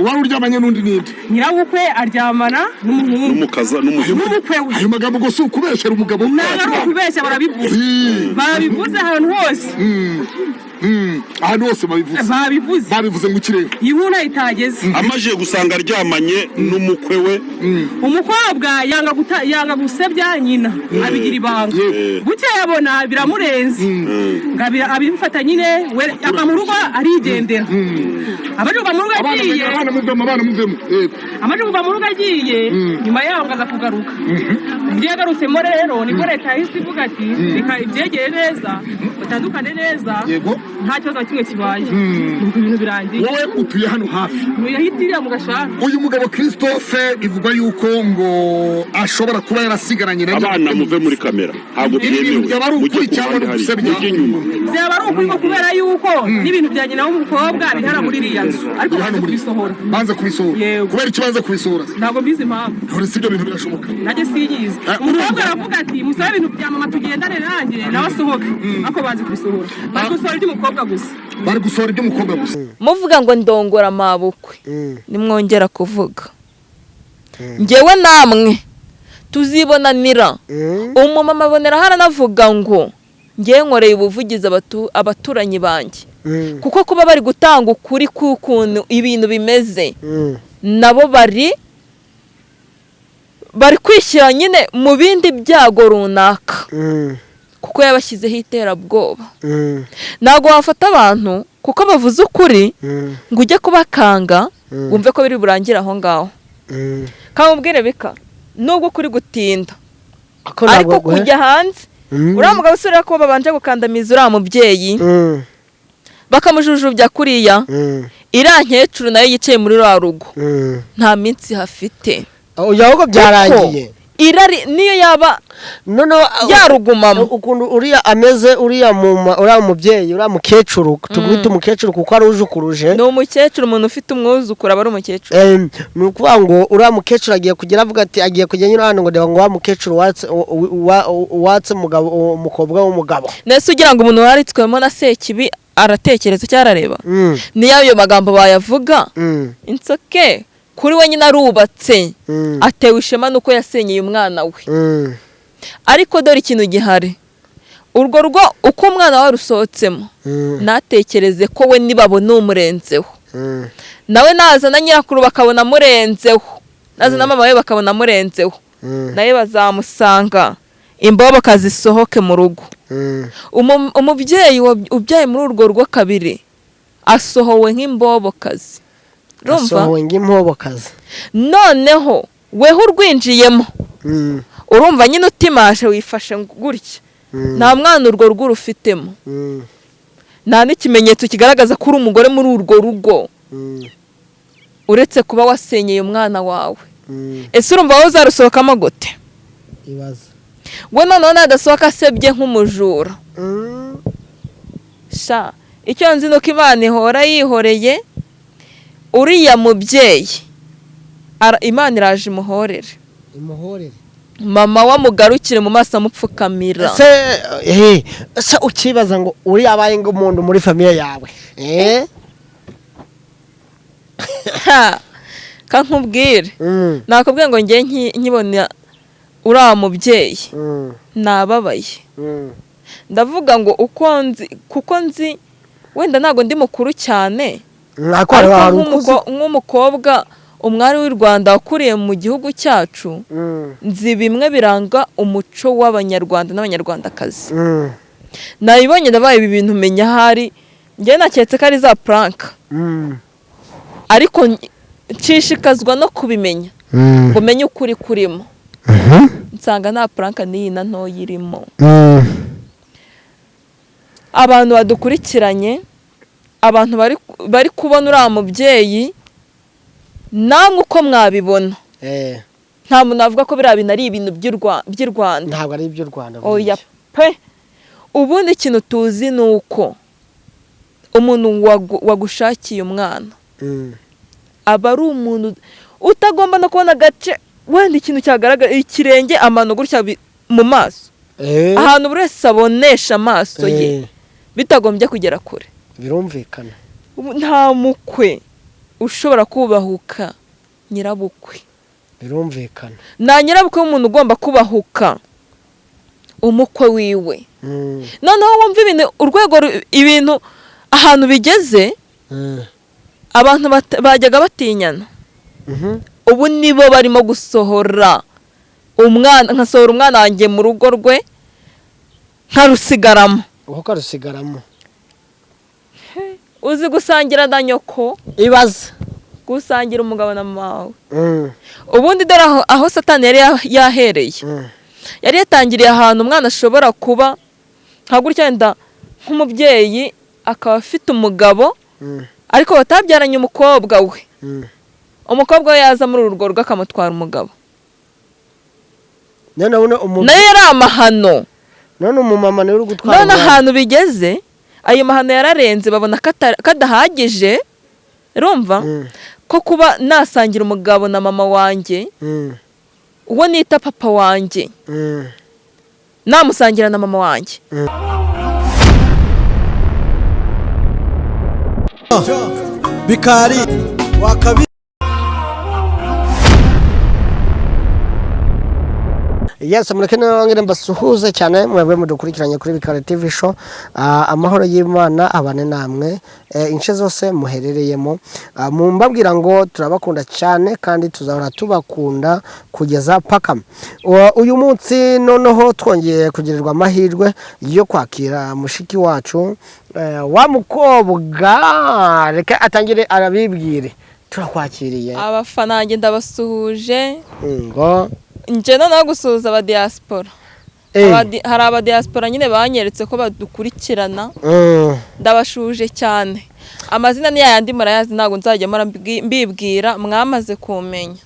Uwari uryamanye n'undi ninde? Nyirabukwe aryamana n'umuhungu. N'umukaza n'umukwe. Ayo magambo gose ukubeshera umugabo. Ntabwo kubeshya barabivuze. Barabivuze ahantu hose. Ahantu hose babivuze. Babivuze ngo kirere. Ibuna itageze. Amaje gusanga aryamanye n'umukwe we. Umukobwa yanga gusebya nyina abigira ibanga. Bucye yabona biramurenze. Ngabira abimfata nyine we akamurugo arigendera. Abajuga mu rugo agiye. Abana muvemo. Amajuga mu rugo agiye. Nyuma yaho ngaza kugaruka. Ngiye garutsemo rero niko leta yahise ivuga ati reka ibyegere neza utandukane neza. Yego. Nta kibazo kimwe kibaye. Nuko ibintu birangiye. Wowe utuye hano hafi. Yahitiriye mu gashaka. Uyu mugabo Christophe ivuga yuko ngo ashobora kuba yarasigaranye na abana muve muri kamera. Ntabwo byemewe. Yaba ari ukuri cyangwa gusebya. Byaba ari ukuri kubera yuko n'ibintu bya nyina w'umukobwa bihara muri iriya nzu. Ariko banze kubisohora. Banze kubisohora. Kubera ikibanza kubisohora. Ntabwo mbizi impamvu. None si ibyo bintu birashoboka. Najye siyizi. Umukobwa aravuga ati musabe ibintu bya mama tugendane nanjye nawe asohoke. Ako banze kubisohora. Bari gusohora iby'umukobwa gusa. Bari gusohora iby'umukobwa gusa. Muvuga ngo ndongora amabukwe. Nimwongera kuvuga. Ngewe namwe tuzibonanira. Umumama abonera haranavuga ngo ngiye nkoreye ubuvugizi abaturanyi banjye. Kuko kuba bari gutanga ukuri kukuntu ibintu bimeze. Nabo bari kwishyira nyine mu bindi byago runaka. Kuko yabashyizeho iterabwoba. Ntabwo wafata abantu kuko bavuze ukuri ngo ujye kubakanga wumve ko biri burangira aho ngaho. Kamubwire bika nubwo kuri gutinda ariko kujya hanze uriya mugabo usubira ko babanje gukandamiza uriya mubyeyi bakamujujubya kuriya iriya nkecuru nayo yicaye muri rwa rugo nta minsi hafite. Ahubwo byarangiye irari niyo yaba yarugumamo ukuntu uriya ameze uriya mubyeyi uriya mukecuru tugwita umukecuru kuko ari ujukuruje ni umukecuru umuntu ufite umwuzukuru aba ari umukecuru. Ni ukuvuga ngo uriya mukecuru agiye kugera avuga ati agiye kujya nyura hano ngo ndeba ngo wa mukecuru watse umukobwa w'umugabo. Nese ugira ngo umuntu waritswemo na Sekibi aratekereza cyangwa arareba niyo ayo magambo bayavuga insoke kuri we nyine arubatse atewe ishema nuko yasenyeye umwana we. Ariko dore ikintu gihari urwo rugo uko umwana wawe rusohotsemo natekereze ko we nibabona umurenzeho nawe nazana nyirakuru bakabona murenzeho nazana mama we bakabona murenzeho nawe bazamusanga imbobo kazisohoke mu rugo. Umubyeyi ubyaye muri urwo rugo kabiri asohowe nk'imbobo kazi. Asohowe nk'imbobokazi. Noneho weho urwinjiyemo urumva nyine utimashe wifashe gutya nta mwana urwo rugo rufitemo nta n'ikimenyetso kigaragaza ko uri umugore muri urwo rugo uretse kuba wasenyeye umwana wawe. Ese urumva wowe uzarusohokamo gute? Ibaza we noneho nadasohoka asebye nk'umujura. Sha icyo nzi nuko Imana ihora yihoreye uriya mubyeyi Imana iraje imuhorere mama wamugarukire mu maso amupfukamira. Se ukibaza ngo uriya abaye nk'umuntu muri famiye yawe kankubwire nakubwiye ngo ngiye nkibona uriya mubyeyi nababaye. Ndavuga ngo kuko nzi wenda ntago ndi mukuru cyane nk'umukobwa umwari w'u Rwanda wakuriye mu gihugu cyacu nzi bimwe biranga umuco w'abanyarwanda n'abanyarwandakazi. Nabibonye ndabaye ibi bintu menya hari njye naketse ko ari za prank ariko nshishikazwa no kubimenya ngo menye ukuri kurimo nsanga nta prank n'iyi na ntoya irimo. Abantu badukurikiranye abantu bari kubona uriya mubyeyi namwe uko mwabibona nta muntu avuga ko biriya bintu ari ibintu by'u Rwanda. Ntabwo ari iby'u Rwanda. Oya pe ubundi ikintu tuzi ni uko umuntu wagushakiye umwana aba ari umuntu utagomba no kubona agace wenda ikintu cyagaragara ikirenge amano gutya mu maso ahantu buri wese abonesha amaso ye bitagombye kugera kure. Birumvikana nta mukwe ushobora kubahuka nyirabukwe. birumvikana. Nta nyirabukwe w'umuntu ugomba kubahuka umukwe wiwe. Noneho wumva ibintu ahantu bigeze, abantu bajyaga batinyana. Ubu nibo barimo gusohora umwana wanjye mu rugo rwe nkarusigaramo. uko karusigaramo Uzi gusangira na nyoko, ibaza gusangira umugabo na mama wawe. Ubundi dore aho Satani yari yahereye, yari yatangiriye ahantu umwana ashobora kuba nka gutya, wenda nk'umubyeyi akaba afite umugabo ariko batabyaranye umukobwa we. Umukobwa we yaza muri urwo rugo akamutwara umugabo, nayo yari amahano. none umumama niwe uri gutwara. None ahantu bigeze, ayo mahano yararenze, babona kadahagije, urumva ko kuba nasangira umugabo na mama wanjye, uwo nita papa wanjye, namusangira na mama wanjye. Bikari wakabi. Yes, mureke nongere mbasuhuze cyane mwebwe mudukurikiranye kuri Bikari TV show. Amahoro y'Imana abane namwe ince zose muherereyemo. Mumbabwira ngo turabakunda cyane kandi tuzahora tubakunda kugeza paka. Uyu munsi noneho twongeye kugirirwa amahirwe yo kwakira mushiki wacu wa mukobwa. Reka atangire arabibwire. Turakwakiriye. Abafana nanjye ndabasuhuje. Ngo nje noneho gusuhuza aba diaspora. Hari aba diaspora nyine banyeretse ko badukurikirana. Ndabashuje cyane. Amazina ni yandi murayazi, ntago nzajya mbibwira, mwamaze kumenya.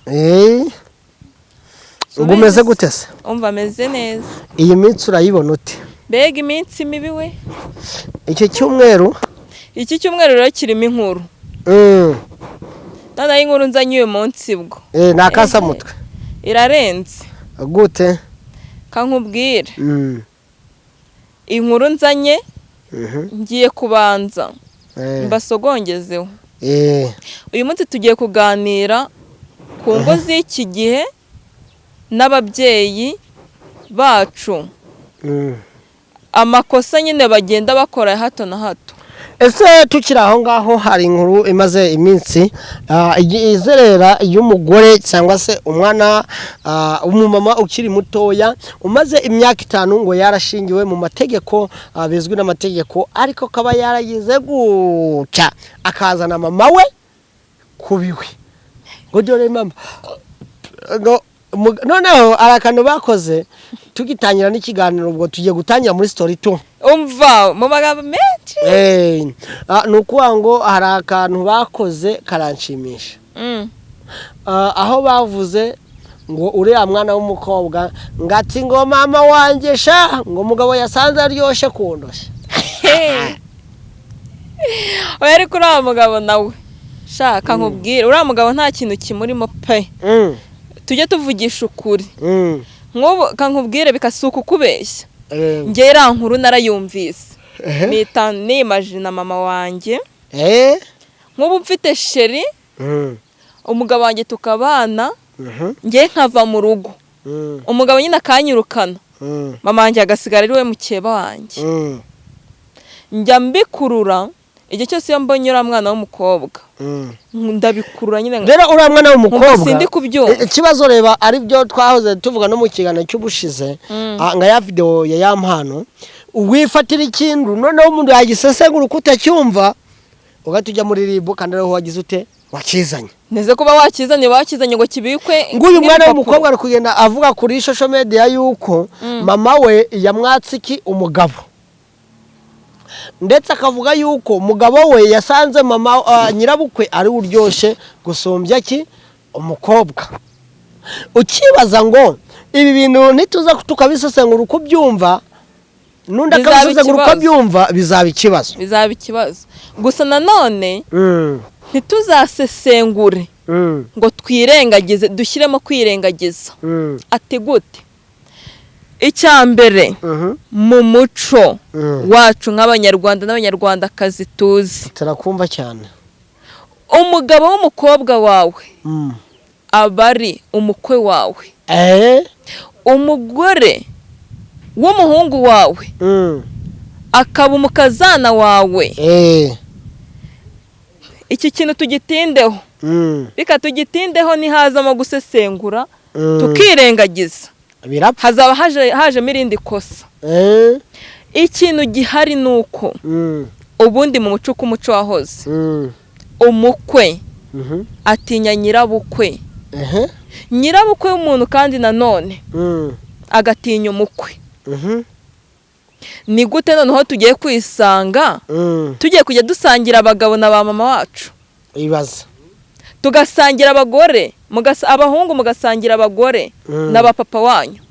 Umeze gute se? Umva ameze neza. Iyi minsi urayibona ute? Mbega iminsi mibi we. Iki cyumweru rero kirimo inkuru. Nana inkuru nzanye uyu munsi bwo. Nakasa mutwe. Irarenze. Gute? Kankubwire. Inkuru nzanye ngiye kubanza mbasogongezeho. Uyu munsi tugiye kuganira ku ngo z'iki gihe n'ababyeyi bacu. Amakosa nyine bagenda bakora hato na hato. Ese tukiri aho ngaho, hari inkuru imaze iminsi izerera y'umugore cyangwa se umwana umumama ukiri mutoya umaze imyaka 5 ngo yarashingiwe mu mategeko bizwi n'amategeko, ariko kaba yaragize guca akazana mama we kubiwe. Ngo dore mama noneho arakantu bakoze. Tugitangira n'ikiganiro ubwo tugiye gutangira muri story 2. Umva mu magambo menshi. Nukuwa ngo hari akantu bakoze karanshimisha. Aho bavuze ngo uriya mwana w'umukobwa ngati ngo mama wanjye sha ngo mugabo yasanze aryoshe kundosha. Oya ariko uriya mugabo nawe shaka nkubwire, uriya mugabo nta kintu kimurimo pe. Tujye tuvugisha ukuri. Nk'ubu kankubwire bikasuka ukubeshya. Ngera nkuru narayumvise. Nimagine mama wanjye. Nk'ubu mfite sheri. Umugabo wanjye tukabana. Ngiye nkava mu rugo. Umugabo nyine akanyirukana. Mama wanjye agasigara ari we mukeba wanjye. Njya mbikurura. Igihe cyose iyo mbonye uriya mwana w'umukobwa ndabikurura nyine. Rero uriya mwana w'umukobwa sindi kubyumva. Ikibazo reba ari byo twahoze tuvuga no mu kiganiro cy'ubushize, nga ya video ya yampano wifatira ikintu noneho umuntu yagisesengura ukutacyumva ugatujya muri ribu kandi aho wagize ute wakizanye. Neze kuba wakizanye ngo kibikwe. Nguyu mwana w'umukobwa ari kugenda avuga kuri social media yuko mama we yamwatsiki umugabo, ndetse akavuga yuko umugabo we yasanze mama nyirabukwe ari uryoshe gusumbya ki umukobwa. Ukibaza ngo ibi bintu nituza tukabisesengura uko byumva nunda kabisesengura uko byumva bizaba ikibazo. Gusa nanone ntituzasesengure ngo twirengagize, dushyiremo kwirengagiza. Ati gute? Icyambere mu muco wacu nk'abanyarwanda n'abanyarwandakazi tuzi. Turakumva cyane. umugabo w'umukobwa wawe aba ari umukwe wawe, umugore w'umuhungu wawe akaba umukazana wawe. Iki kintu tugitindeho, reka tugitindeho, nihazamo gusesengura tukirengagiza hazaba hajemo irindi kosa. Ikintu gihari ni uko ubundi mu muco uko umuco wahoze, umukwe atinya nyirabukwe, nyirabukwe w'umuntu kandi nanone agatinya umukwe. Ni gute noneho tugiye kwisanga tugiye kujya dusangira abagabo na ba mama wacu, ibaza tugasangira abagore, abahungu mugasangira abagore na ba papa wanyu,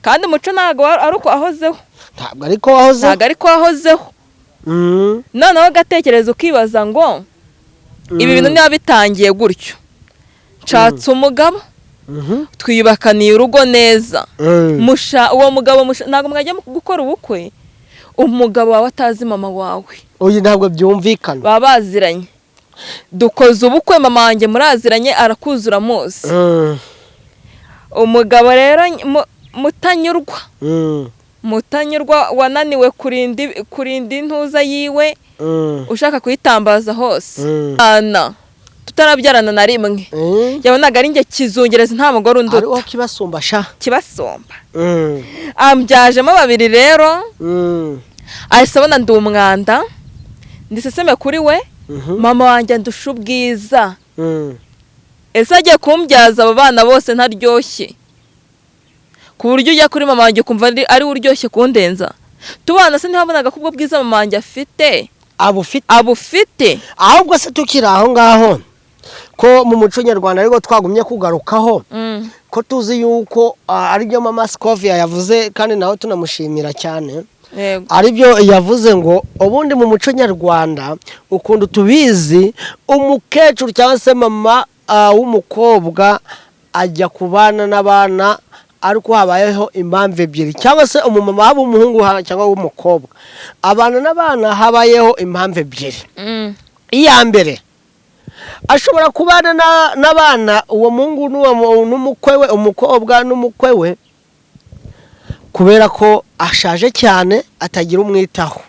kandi umuco ntago ari uko ahozeho, ntago ariko ahozeho. Noneho gatekereza ukibaza ngo ibi bintu niba bitangiye gutyo, nshatse umugabo twiyubakaniye urugo neza, uwo mugabo ntabwo mwajya gukora ubukwe umugabo wawe atazi mama wawe, uyu ntabwo byumvikana, baba baziranye. Dukoze ubukwe mama wanjye muraziranye, arakuzura mose. Umugabo rero mutanyurwa wananiwe kurinda intuza yiwe, ushaka kuyitambaza hose. Tutarabyarana na rimwe yabonaga ari njye kizungereza, nta mugore unduta, ariho kibasumba kibasumba. Ambyajemo babiri rero, ahise abona ndi umwanda, ndiseseme kuri we, mama wanjye andusha ubwiza. Ese agiye kumbyaza abo bana bose ntaryoshye, ku buryo ujya kuri mama wanjye kumva ari uryoshye kundenza. Tubana se ntiwabonaga ko ubwo bwiza mama wanjye afite abufite. Ahubwo se tukiri aho ngaho, ko mu muco nyarwanda ariko twagumye kugarukaho, ko tuzi yuko aribyo mama Scovia yavuze, kandi nawe tunamushimira cyane. Aribyo yavuze ngo ubundi mu muco nyarwanda ukuntu tubizi, umukecuru cyangwa se mama w'umukobwa ajya kubana n'abana ariko habayeho impamvu ebyiri, cyangwa se umumama waba umuhungu cyangwa w'umukobwa abana n'abana, habayeho impamvu ebyiri. Iya mbere, ashobora kubana n'abana uwo muhungu n'umukwe we, umukobwa n'umukwe we, kubera ko ashaje cyane atagira umwitaho,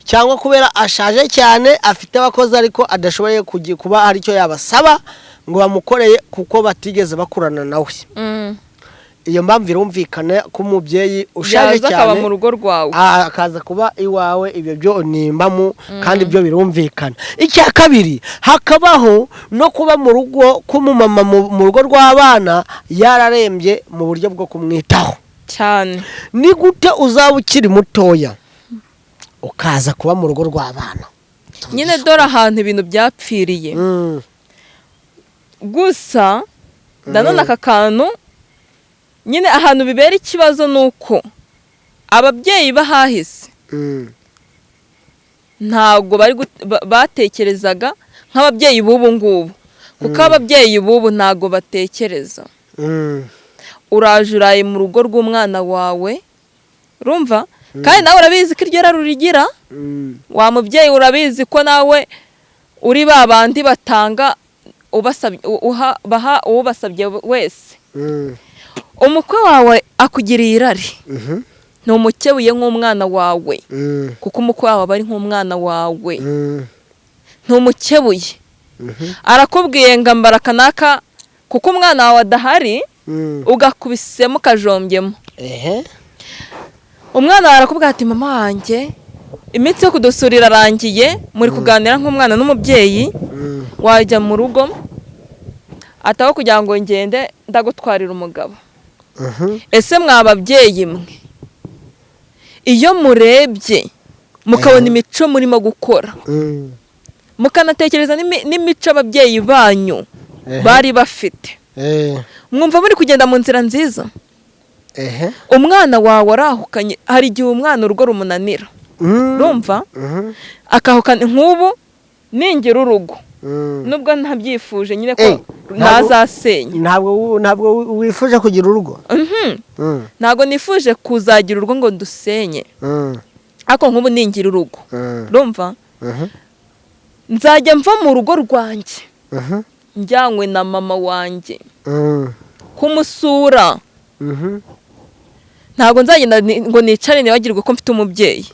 cyangwa kubera ashaje cyane afite abakozi ariko adashoboye kuba hari icyo yabasaba ngo bamukoreye kuko batigeze bakurana nawe. Iyo mpamvu irumvikana ko umubyeyi ushaje cyane akaba mu rugo rwawe, akaza kuba iwawe, ibyo byo ni imbamu kandi byo birumvikana. Icya kabiri, hakabaho no kuba mu rugo k'umumama mu rugo rw'abana yararembye mu buryo bwo kumwitaho cyane. Ni gute uzaba ukiri mutoya ukaza kuba mu rugo rw'abana? Nyine dore ahantu ibintu byapfiriye. Gusa nanone aka kantu nyine ahantu bibera ikibazo nuko ababyeyi bahahise ntago batekerezaga nk'ababyeyi b'ubu ngubu, kuko ababyeyi b'ubu ntago batekereza. Uraje mu rugo rw'umwana wawe, urumva, kandi nawe urabizi ko iryo rurigira, wa mubyeyi urabizi ko nawe uri babandi batanga baha uwo basabye wese. Umukwe wawe akugiriye irari, ntumukebuye nk'umwana wawe, kuko umukwe wawe aba ari nk'umwana wawe, ntumukebuye. Arakubwiye ngo ambara kanaka kuko umwana wawe adahari, ugakubisemo ukajombyemo. Umwana wawe arakubwira ati mama wanjye iminsi yo kudusurira arangiye, muri kuganira nk'umwana n'umubyeyi, wajya mu rugo ataho kugira ngo ngende ndagutwarira umugabo. Ese mwababyeyi mwe, iyo murebye mukabona imico murimo gukora, mukanatekereza n'imico ababyeyi banyu bari bafite, mwumva muri kugenda mu nzira nziza? Umwana wawe arahukanye, hari igihe umwana urugo rumunanira, urumva, akahukana. Nk'ubu ningira urugo, nubwo ntabyifuje nyine ko ntazasenya, ntabwo wifuje kugira urugo. Ntabwo nifuje kuzagira urugo ngo dusenye, ariko nk'ubu ningira urugo, urumva, nzajya mva mu rugo rwanjye njyanywe na mama wanjye kumusura. Ntabwo nzagenda ngo nicare nibagirwe ko mfite umubyeyi.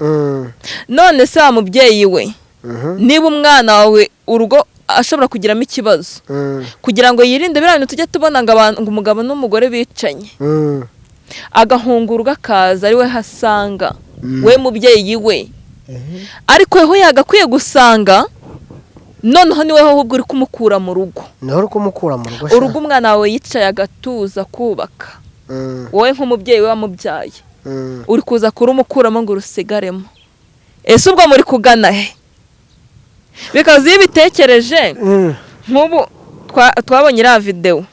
None se wa mubyeyi we, niba umwana wawe urugo ashobora kugiramo ikibazo, kugira ngo yirinde biriya bintu tujya tubona ngo umugabo n'umugore bicanye, agahunga urugo akaza ari we hasanga we mubyeyi we, ariko weho yagakwiye gusanga noneho ni weho ahubwo uri kumukura mu rugo. Niho uri kumukura mu rugo. Urugo umwana wawe yicaye agatuza kubaka, wowe nk'umubyeyi we wamubyaye uri kuza kurumukuramo ngo urusigaremo. Ese ubwo muri kugana he? Bikaze iyo bitekereje nk'ubu twabonye iriya video,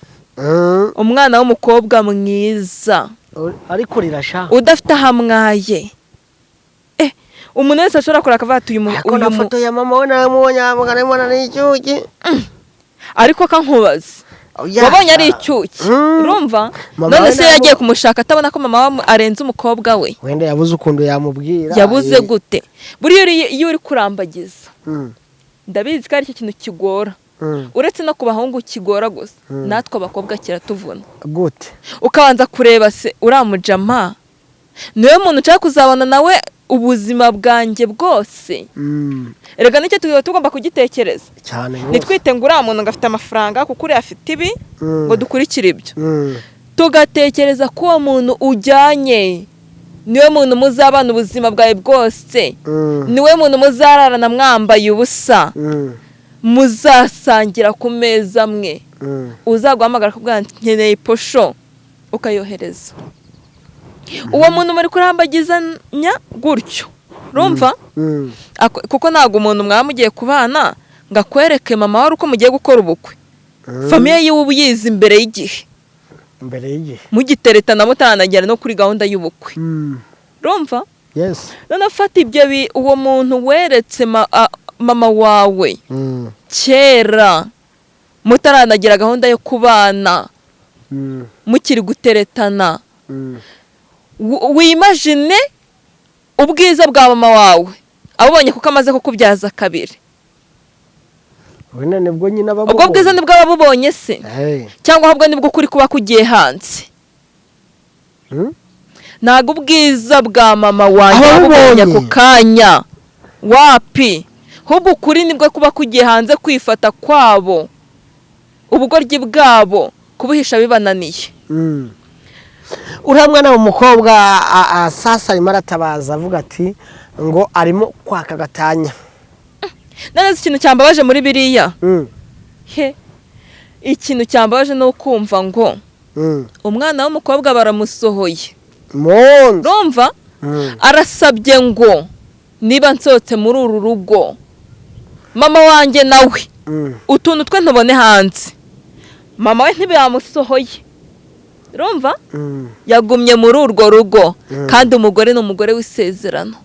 umwana w'umukobwa mwiza ariko rirasha udafite ahamwaye, umuntu wese ashobora kuraka vatuye uyu foto ya mama we nawe mubonye amugana mbona ni icyuki, ariko kankubaza wabonye ari icyuki, urumva? None se yagiye kumushaka atabona ko mama we arenze umukobwa we? Wenda yabuze ukuntu yamubwira. Yabuze gute? Buriya iyo uri kurambagiza, ndabizi ko ari cyo kintu kigora, uretse no ku bahungu kigora gusa, natwe abakobwa kiratuvuna gute. Ukabanza kureba se uramujama niwe muntu ushaka kuzabana nawe ubuzima bwanjye bwose. Erega nicyo tugomba kugitekereza cyane. Nitwite ngo uriya muntu ngafite amafaranga kuko uri afite ibi ngo dukurikire ibyo, tugatekereza ko uwo muntu ujyanye niwe muntu muzabana ubuzima bwawe bwose, niwe muntu muzararana mwambaye ubusa, muzasangira ku meza amwe, uzaguhamagara kubwira nkeneye posho ukayohereza. Uwo muntu muri kurambagizanya gutyo, urumva? Kuko ntabwo umuntu mwamugiye kubana ngo akwereke mama wari uko mugiye gukora ubukwe, famiye yiwe ubiyizi imbere y'igihe, mugiteretana mutanagera no kuri gahunda y'ubukwe, urumva? None fata ibyo uwo muntu weretse mama wawe kera mutaranagira gahunda yo kubana, mukiri guteretana, wimagine ubwiza bwa mama wawe abonye kuko amaze kukubyaza kabiri. Ubwo bwiza nibwo ababubonye se, cyangwa ahubwo nibwo kuri kuba kugiye hanze? Ntabwo ubwiza bwa mama wanjye abubonye ku kanya, wapi? Ahubwo ukuri nibwo kuba kugiye hanze, kwifata kwabo, ubugoryi bwabo kubuhisha bibananiye. Uriya mwana w'umukobwa sasa arimo aratabaza avuga ati ngo arimo kwaka gatanya. None ikintu cyambabaje muri biriya, ikintu cyambabaje no kumva ngo umwana w'umukobwa baramusohoye, urumva? Arasabye ngo niba nsohotse muri uru rugo mama wanjye nawe utuntu twe ntubone hanze. Mama we ntibamusohoye, urumva? Yagumye muri urwo rugo, kandi umugore ni umugore w'isezerano.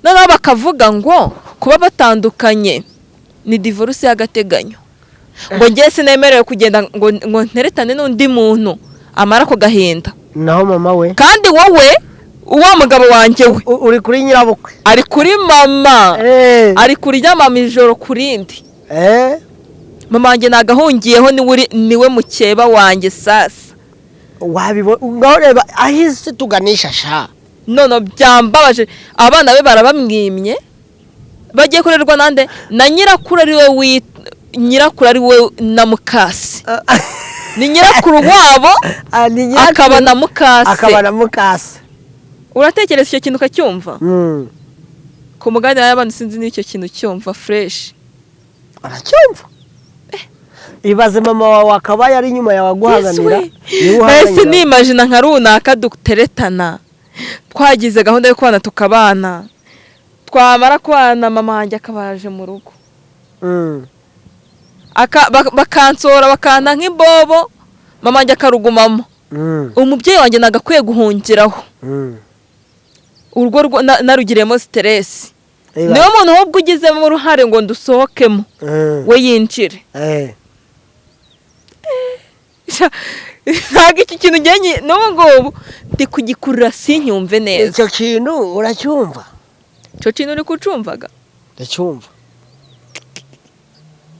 Noneho bakavuga ngo kuba batandukanye ni divorce y'agateganyo, ngo ngiye sinemerewe kugenda ngo nteretane n'undi muntu amara ko gahinda. Naho mama we, kandi wowe uwo mugabo wanjye we uri kuri nyirabukwe, ari kuri mama, ari kurya mama ijoro kurindi. Mama wanjye nagahungiyeho niwe mukeba wanjye. Sasa wabibona reba ahise tuganisha sha. None byambabaje, abana be barabamwimye, bagiye kurerwa nande na nyirakuru ari we na mukase. Ni nyirakuru wabo akaba na mukase. Uratekereza icyo kintu ukacyumva? Ku mugani y'abantu sinzi n'icyo kintu cyumva fresh. Aracyumva? Ibaze mama wawe akaba yari inyuma yawe guhaganira. Ese nimagine nka runaka duteretana, twagize gahunda yo kubana tukabana, twamara kubana mama wanjye akabaje mu rugo, bakansora bakanta nk'imbobo, mama wanjye akarugumamo. Umubyeyi wanjye nagakwiye guhungiraho, urwo narugiremo stress. Niwe muntu ahubwo ugizemo uruhare ngo ndusohokemo, we yinjire. Ntabwo iki kintu ngenye n'ubu ngubu ndi kugikurura sinyumve neza. Icyo kintu uracyumva? Icyo kintu uri kucumvaga? Ndacyumva.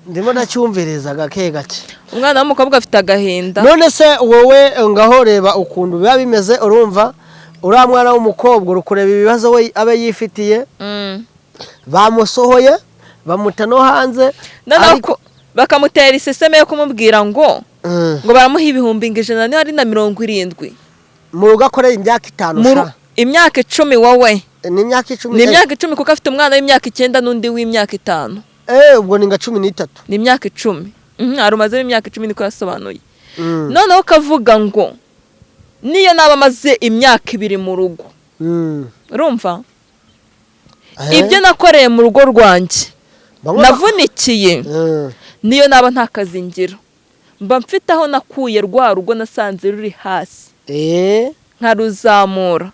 ndimo nacyumviriza gake gake. umwana w'umukobwa afite agahinda. None se wowe ngaho reba ukuntu biba bimeze, urumva uriya mwana w'umukobwa uri kureba ibibazo we abe yifitiye, bamusohoye bamuta no hanze, ariko bakamutera iseseme yo kumubwira ngo baramuha ibihumbi 170 mu rugo akoreye imyaka 5 sha imyaka 10 wowe ni imyaka 10 ni imyaka 10 kuko afite umwana w'imyaka 9 n'undi w'imyaka 5 ubwo ni nga 13 ni imyaka 10 arumaze imyaka 10 niko yasobanuye. Noneho kavuga ngo niyo naba amaze imyaka 2 mu rugo, urumva ibyo nakoreye mu rugo rwanjye navunikiye, niyo naba nta kazi ngira mba mfite aho nakuye rwa rugo nasanze ruri hasi nkaruzamura,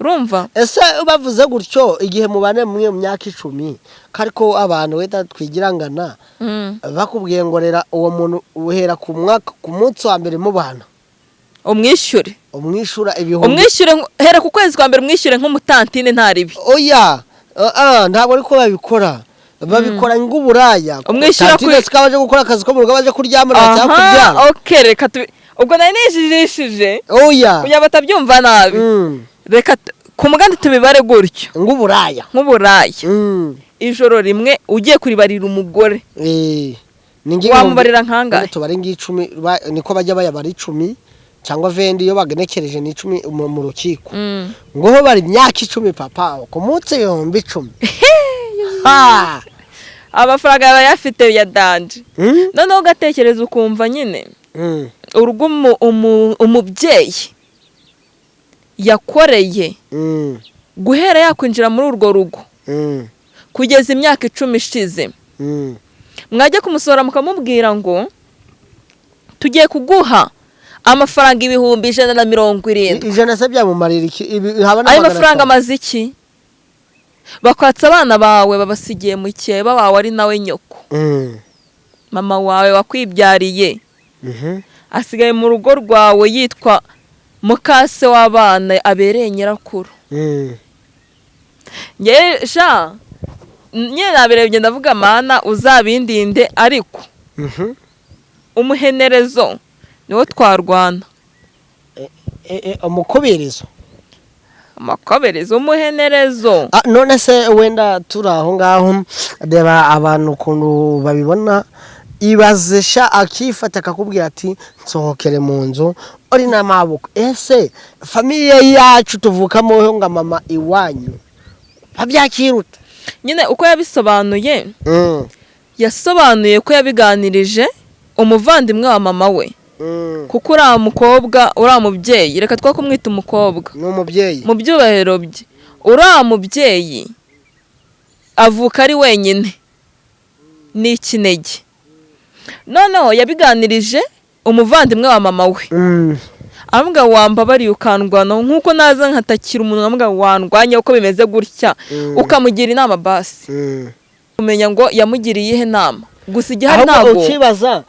urumva. Ese bavuze gutyo igihe mubane mu myaka 10 kariko abantu weta twigirangana bakubwiye ngo rera uwo muntu uhera ku mwaka ku munsi wa mbere mu bana umwishyura ibihumbi, hera ku kwezi kwa mbere umwishyure nk'umutantine ntaribi. Oya ntabwo ariko babikora ng'uburaya, umwishyura kuri kabaje gukora akazi ko mu rugo baje kuryamira cyangwa kubyara. Okay, reka ubwo nari nijijishije oya kugira batabyumva nabi. Reka ku muganda tubibare gutyo ng'uburaya ijoro rimwe ugiye kuribarira umugore wamubarira nkanga tubare ng'10 niko bajya bayabara 10 cyangwa vendi iyo bagenekereje ni 10 mu rukiko ngo ho bari imyaka 10 papa ku munsi 10,000 amafaranga yaba yafite ya danje. Noneho ugatekereza ukumva nyine urugo umubyeyi yakoreye guhera yakwinjira muri urwo rugo kugeza imyaka 10 ishize, mwajya kumusohora mukamubwira ngo tugiye kuguha amafaranga ibihumbi 170. Ijana se byamumarira iki? Ayo mafaranga amaze iki? Bakwatsa abana bawe babasigiye mu cyeba bawe ari nawe nyoko, mama wawe wakwibyariye asigaye mu rugo rwawe yitwa mukase w'abana abereye nyirakuru. Nye nabirebye ndavuga mana uzabindinde, ariko umuhenerezo niwo twarwana. Umukoberezo umuhenerezo. None se wenda turaho ngaho reba abantu ukuntu babibona, ibazesha akifata akakubwira ati nsohokere mu nzu uri n'amaboko. Ese familie yacu tuvukamo ngo mama iwanyu babyakirute nyine uko yabisobanuye. Yasobanuye ko yabiganirije umuvandimwe wa mama we, kuko uriya mukobwa uriya mubyeyi, reka twa kumwita umukobwa, ni umubyeyi mu byubahiro bye, uriya mubyeyi avuka ari wenyine ni ikinege. Noneho yabiganirije umuvandimwe wa mama we, aramubwira wambabariye ukandwana nkuko naza nkatakira umuntu, aramubwira wandwanya uko bimeze gutya, ukamugira inama basi. Umenya ngo yamugiriye ihe nama, gusa igihari ntabwo ukibaza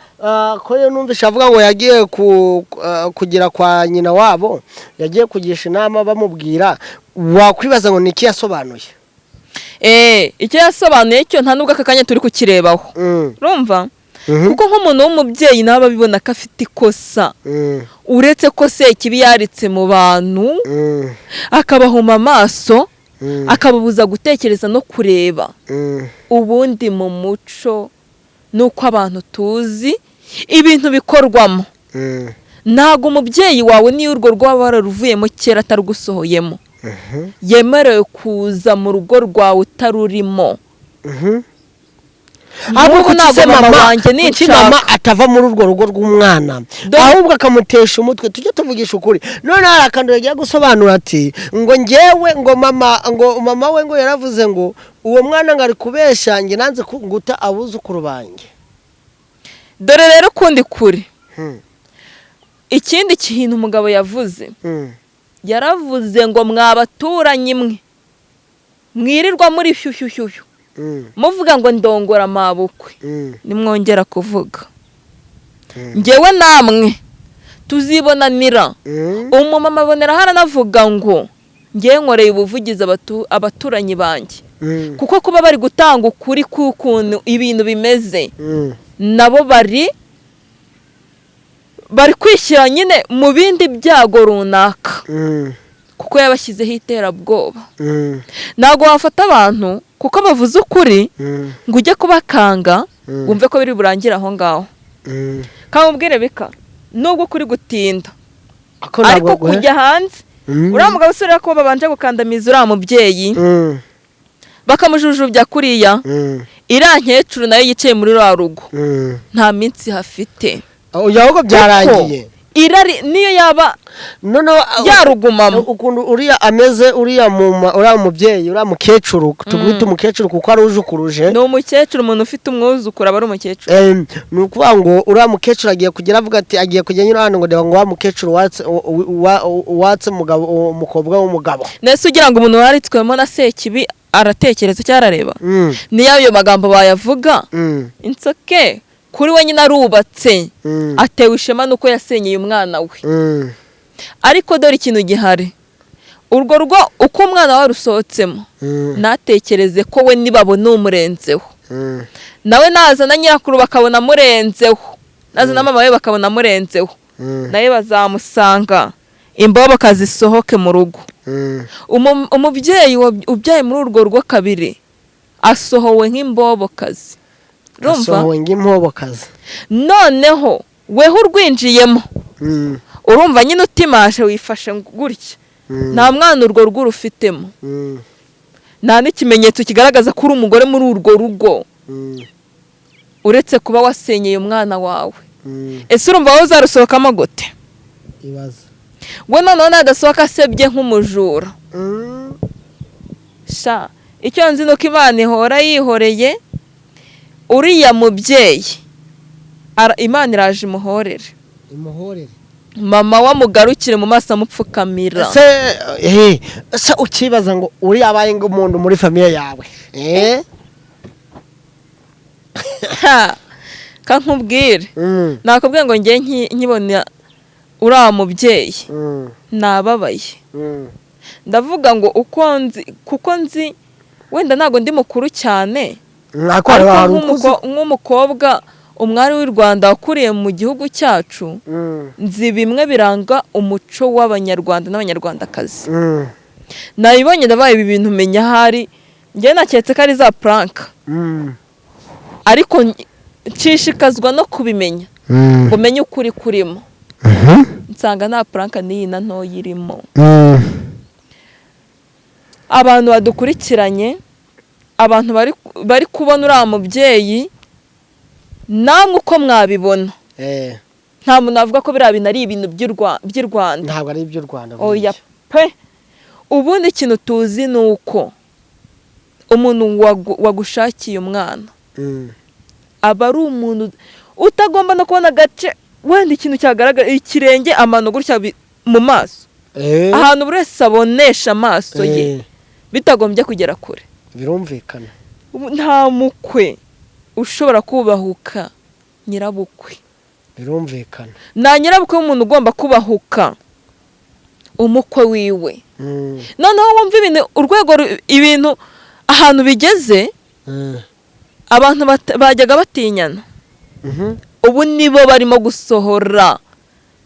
ko yo numvisha avuga ngo yagiye kugira kwa nyina wabo, yagiye kugisha inama bamubwira. Wakwibaza ngo niki yasobanuye? Icyo yasobanuye cyo nta nubwo akakanya turi kukirebaho, urumva. Kuko nk'umuntu w'umubyeyi naba bibona ko afite ikosa, uretse ko se kibi yaritse mu bantu akabahuma amaso akababuza gutekereza no kureba. Ubundi mu muco nuko abantu tuzi ibintu bikorwamo, ntago umubyeyi wawe niyo urwo rwaba wararuvuyemo kera atarugusohoyemo yemerewe kuza mu rugo rwawe utarurimo. Ahubwo ntabwo mama atava muri urwo rugo rw'umwana, ahubwo akamutesha umutwe. Tujye tuvugisha ukuri. None arakando yagiye gusobanura ati ngo ngewe ngo mama we ngo yaravuze ngo uwo mwana ngari kubesha nge nanze nguta abuzukuru banjye. Dore rero kundi kuri ikindi kintu umugabo yavuze, yaravuze ngo mwabaturanye imwe mwirirwa muri shyushyushyu muvuga ngo ndongora amabukwe, nimwongera kuvuga ngewe namwe tuzibonanira. Umumama abonera haranavuga ngo ngewe nkoreye ubuvugizi abaturanyi banjye kuko kuba bari gutanga ukuri k'ukuntu ibintu bimeze nabo bari kwishyira nyine mu bindi byago runaka kuko yabashyizeho iterabwoba. Ntabwo wafata abantu kuko bavuze ukuri ngo ujye kubakanga wumve ko biri burangire aho ngaho. Kamubwire bika nubwo kuri gutinda ariko kujya hanze uriya mugabo usubira ko babanje gukandamiza uriya mubyeyi bakamujujubya kuriya iriya nkecuru nayo yicaye muri rwa rugo nta minsi hafite ahubwo byarangiye irari niyo yaba yarugumamo ukuntu uriya ameze uriya mubyeyi uriya mukecuru tugwita umukecuru kuko ari ujukuruje ni umukecuru umuntu ufite umwuzukuru aba ari umukecuru. Ni ukuvuga ngo uriya mukecuru agiye kugera avuga ati agiye kujya nyura hano ngo ngo wa mukecuru watse umukobwa w'umugabo. Nese ugira ngo umuntu waritswemo na Sekibi aratekereza cyangwa arareba niyo ayo magambo bayavuga insoke kuri we nyine arubatse atewe ishema nuko yasenyeye umwana we. Ariko dore ikintu gihari urwo rugo uko umwana warusohotsemo natekereze ko we nibabona umurenzeho nawe naza na nyirakuru bakabona murenzeho naza na mama we bakabona murenzeho nawe bazamusanga imbobo kazisohoke mu rugo. Umubyeyi ubyaye muri urwo rugo kabiri asohowe nk'imbobokazi. Asohowe nk'imbobokazi noneho weho urwinjiyemo urumva nyine utimashe wifashe gutya nta mwana urwo rugo rufitemo nta n'ikimenyetso kigaragaza ko uri umugore muri urwo rugo uretse kuba wasenyeye umwana wawe. Ese urumva wowe uzarusohokamo gute? ibaza we noneho nadasohoka asebye nk'umujura sha icyo nzi nuko Imana ihora yihoreye uriya mubyeyi Imana iraje imuhorere mama wamugarukire mu maso amupfukamira. se ukibaza ngo uriya abaye nk'umuntu muri famiye yawe kankubwire nakubwiye ngo njye nkibona uriya mubyeyi nababaye ndavuga ngo kuko nzi wenda ntabwo ndi mukuru cyane nk'umukobwa umwari w'u Rwanda wakuriye mu gihugu cyacu nzi bimwe biranga umuco w'abanyarwanda n'abanyarwandakazi. Nabibonye ndabaye ibi bintu menya ahari njye naketse ko ari za prank ariko nshishikazwa no kubimenya ngo menye ukuri kurimo nsanga nta prank n'iyi na ntoya irimo. Abantu badukurikiranye abantu bari kubona uriya mubyeyi namwe uko mwabibona nta muntu avuga ko biriya bintu ari ibintu by'i Rwanda. Ntabwo ari iby'u Rwanda. Oya pe ubundi ikintu tuzi ni uko umuntu wagushakiye umwana aba ari umuntu utagomba no kubona agace wenda ikintu cyagaragara ikirenge amano gutya mu maso ahantu buri wese abonesha amaso ye bitagombye kugera kure. Birumvikana nta mukwe ushobora kubahuka nyirabukwe. Birumvikana nta nyirabukwe w'umuntu ugomba kubahuka umukwe wiwe. Noneho wumva urwego ibintu ahantu bigeze abantu bajyaga batinyana ubu nibo barimo gusohora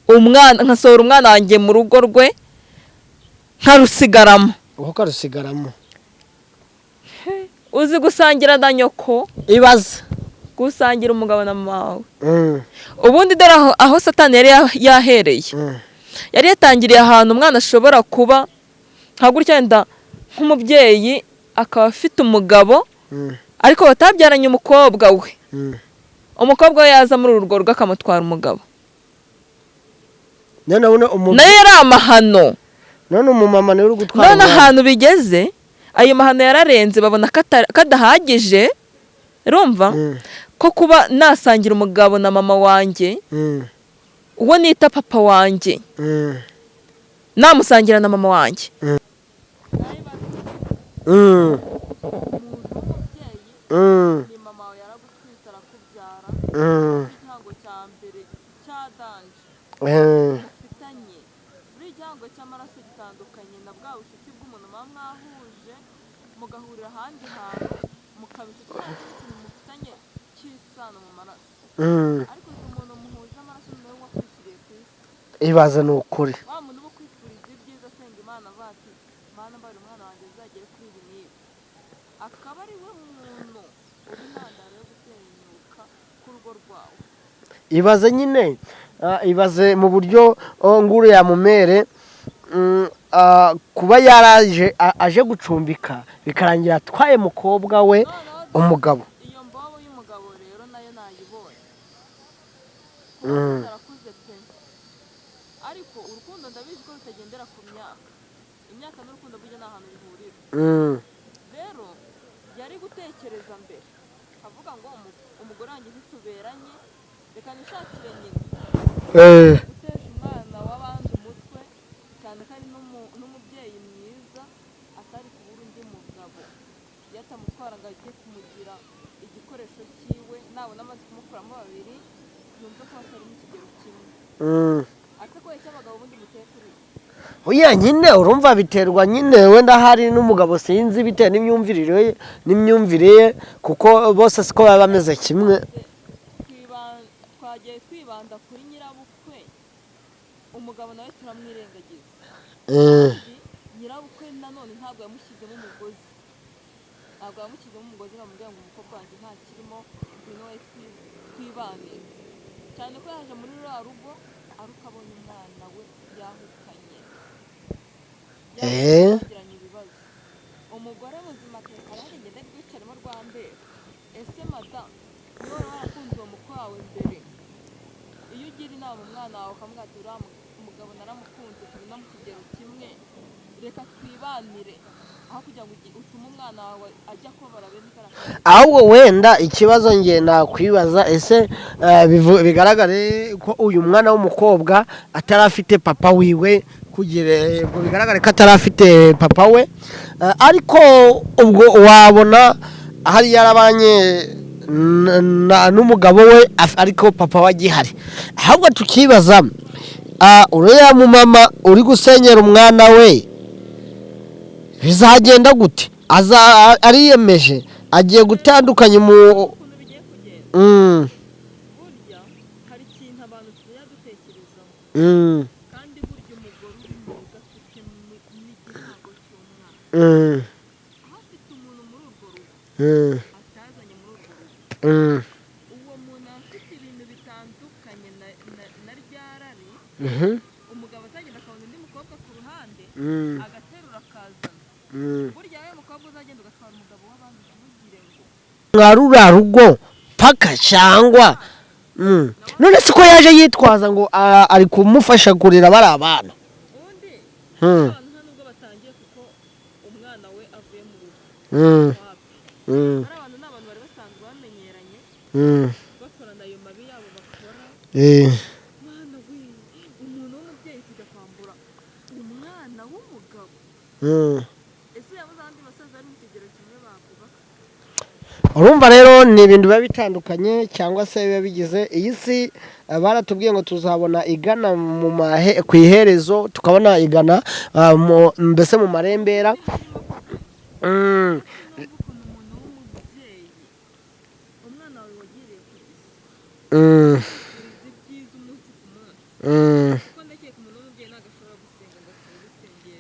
umwana nkasohora umwana wanjye mu rugo rwe nkarusigaramo. uko karusigaramo uzi gusangira na nyoko ibaza gusangira umugabo na mama wawe. Ubundi dore aho Satani yari yahereye yari yatangiriye ahantu umwana ashobora kuba nka gutya wenda nk'umubyeyi akaba afite umugabo ariko batabyaranye umukobwa we umukobwa we yaza muri urwo rugo akamutwara umugabo nayo yari amahano. none umumama niwe uri gutwara none ahantu bigeze ayo mahano yararenze babona kadahagije urumva ko kuba nasangira umugabo na mama wanjye uwo nita papa wanjye namusangira na mama wanjye ni mama wawe yaragutwite arakubyara igihango cya mbere cyadanje buri gihango cy'amaraso gitandukanye na bwa bucuti bw'umuntu muba mwahuje mugahurira ahandi hantu mukabifite ikintu mufitanye cy'isano mu maraso ariko uyu muntu muhuje amaraso ni nawe wakwitiriye ku isi ibaze ni ukuri wa muntu uba ukwifuriza ibyiza asenga imana avuga ati mana mbari umwana wanjye azagere kuri ibi n'ibi akaba ari we muntu uri intandaro yo gusenyuka k'urugo rwawe. ibaze nyine ibaze mu buryo nguru ya mumere kuba yaraje aje gucumbika bikarangira atwaye mukobwa we umugabo. Iyo mbobo y'umugabo rero nayo nayibonye arakuze pe ariko urukundo ndabizi ko rutagendera ku imyaka n'urukundo burya nta hantu bihurira rero yari gutekereza mbere avuga ngo umugore wanjye ntituberanye reka nishakire nyina gutesha umwana w'abandi umutwe cyane ko ari n'umubyeyi mwiza atari kubura undi mugabo iyo atamutwara ngo ajye kumugira igikoresho cyiwe nawe namaze kumukuramo babiri yumve ko batari mu kigero kimwe ase ko icy'abagabo ubundi muteye kuri oya nyine urumva biterwa nyine wenda hari n'umugabo sinzi bitewe n'imyumvire ye kuko bose siko baba bameze kimwe. twagiye twibanda kuri nyirabukwe umugabo nawe turamwirengagiza nyirabukwe nanone ntabwo yamushyizemo umugozi bamubwira ngo umukobwa wanjye nta kirimo ngwino we twibanire cyane ko yaje muri ruriya rugo ari uko abonye umwana we yahukanye yagiranye ibibazo umugore muzima ateka yari ngenda rwicaremo rwambere ese madamu niba warakunze uwo mukwe wawe mbere iyo ugira inama umwana wawe ukamubwira ati uriya umugabo naramukunze turi no mu kigero kimwe reka twibanire aho kugira ngo utume umwana wawe ajya kubara bene ikaraka. ahubwo wenda ikibazo nge nakwibaza ese bigaragare ko uyu mwana w'umukobwa atari afite papa wiwe kugira ngo bigaragare ko atari afite papa we ariko ubwo wabona hari yarabanye n'umugabo we ariko papa we agihari ahubwo tukibaza uriya mumama uri gusenyera umwana we bizagenda gute ariyemeje agiye gutandukanya ukuntu bigiye kugenda burya hari ikintu abantu tujya dutekerezaho kandi burya umugore uri mu rugo afite n'igihango cy'umwana aho afite umuntu muri urwo rugo atazanye muri urwo rugo uwo muntu afite ibintu bitandukanye na ryarari umugabo azagenda akabona undi mukobwa ku ruhande agaterura akazana burya we mukobwa uzagenda ugatwara umugabo w'abandi ntugire ngo mwa ruriya rugo paka cyangwa none se ko yaje yitwaza ngo ari kumufasha kurera bari abana ubundi abantu nta nubwo batangiye kuko umwana we avuye mu rugo hari abantu n'abantu bari basanzwe bamenyeranye bakorana ayo mabi yabo bakora mwana we umuntu w'umubyeyi kujya kwambura umwana w'umugabo ese yabuze abandi basaza bari mu kigero kimwe bakubaka. urumva rero ni ibintu biba bitandukanye cyangwa se biba bigize iyi si baratubwiye ngo tuzabona igana ku iherezo tukabona igana mbese mu marembera ukuntu umuntu w'umubyeyi umwana wawe wagiriye ku isi uriza ibyiza umunsi ku munsi kuko ndakeka umuntu w'umubyeyi ntabwo ashobora gusenga ngo asubire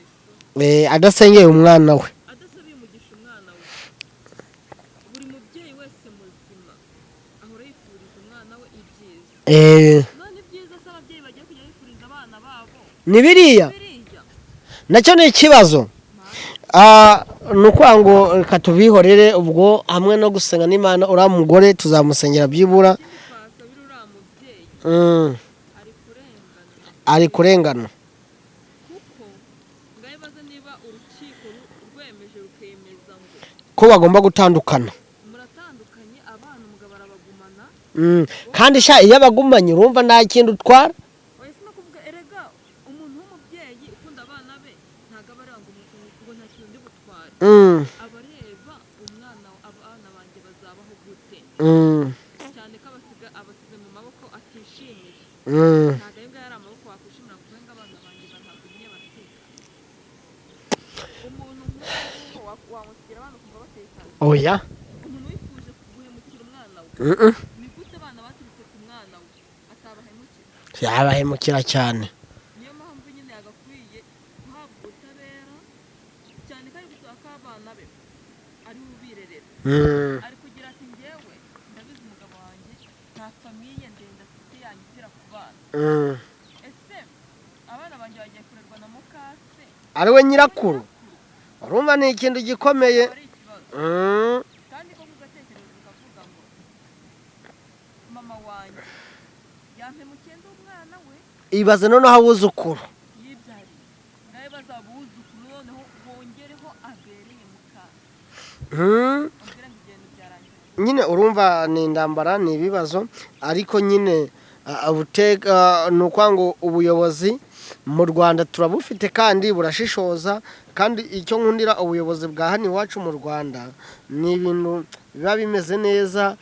isengesho adasengeye umwana we adasabiye umugisha umwana we. Buri mubyeyi wese muzima ahora yifuriza umwana we ibyiza none ibyiza se ababyeyi bagiye kujya bifuriza abana babo ni biriya nacyo ni ikibazo ni ukuvuga ngo reka tubihorere ubwo hamwe no gusenga n'Imana uriya mugore tuzamusengera byibura twasabira uriya mubyeyi ari kurengana kuko ngabibaza niba urukiko rwemeje rukemeza ngo ko bagomba gutandukana muratandukanye abana umugabo arabagumana kandi iyo abagumanye urumva nta kintu utwara oya si no kuvuga erega umuntu w'umubyeyi ukunda abana be ntabwo aba areba ngo nta kintu ndi butware aba areba abana banjye bazabaho gute cyane ko abasize mu maboko atishimiye ntabwo ayo ngayo ari amaboko wakwishimira kurenga abana banjye ntabwo nyine batekanye umuntu nk'uwo wamusigira abana ukumva batekanye oya umuntu wifuje guhemukira umwana we ni gute abana baturutse ku mwana we atabahemukira yabahemukira cyane niyo mpamvu nyine yagakwiye guhabwa ubutabera cyane ko ari gusaba ko abana be ari ubirerera ari kugira ati njyewe ndabizi umugabo wanjye nta famiye ndende afite yanyitira ku bana ese abana banjye bagiye kurerwa na mukase ari we nyirakuru urumva ni ikintu gikomeye ari ikibazo kandi ko ugatekereza ukavuga ngo mama wanjye yampemukiye ndi umwana we ibaze noneho abuzukuru yibyariye nawe bazabuzukuru noneho bongereho abereye mukase ubwira ngo igenda byarangiye nyine urumva ni indambara ni ibibazo ariko nyine ni ukuvuga ngo ubuyobozi mu Rwanda turabufite kandi burashishoza kandi icyo nkundira ubuyobozi bwa hano iwacu mu Rwanda ni ibintu biba bimeze neza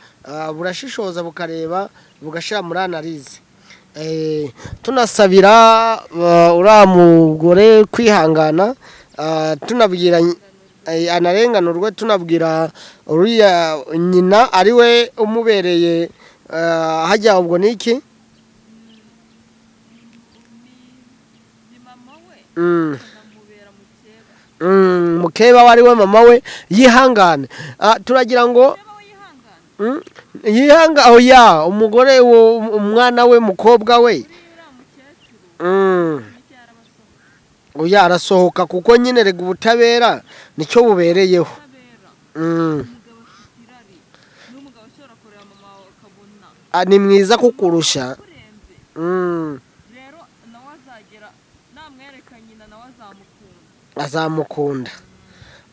burashishoza bukareba bugashyira muri analize tunasabira uriya mugore kwihangana tunabwira anarenganurwe tunabwira uriya nyina ari we umubereye hajya ubwo ni iki ni mama we namubera mukeba mukeba we ari we mama we yihangane turagira ngo mukeba we yihangane oya umugore umwana we mukobwa we uriya mukecuru n'icyo yarabasohoka oya arasohoka kuko nyine rega ubutabera nicyo bubereyeho ubutabera umugabo afite irari n'umugabo ushobora kureba mama wawe akabona ni mwiza kukurusha kurenze rero nawe azagera namwereka nyina nawe azamukunda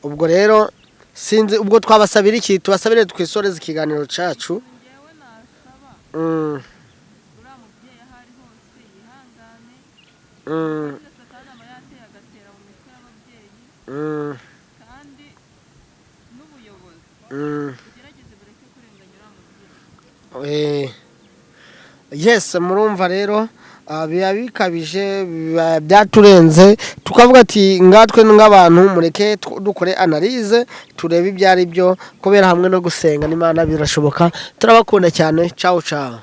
ubwo rero sinzi ubwo twabasabira iki tubasabire twisoreze ikiganiro cyacu njyewe nasaba uriya mubyeyi aho ari hose yihangane byose satani aba yateye agatera mu mitwe y'ababyeyi kandi n'ubuyobozi bugerageze bureke kurenganya uriya mubyeyi yes murumva rero biba bikabije byaturenze tukavuga ati ngatwe nk'abantu mureke dukore analize turebe ibyo ari byo kubera hamwe no gusenga n'Imana birashoboka turabakunda cyane ciao ciao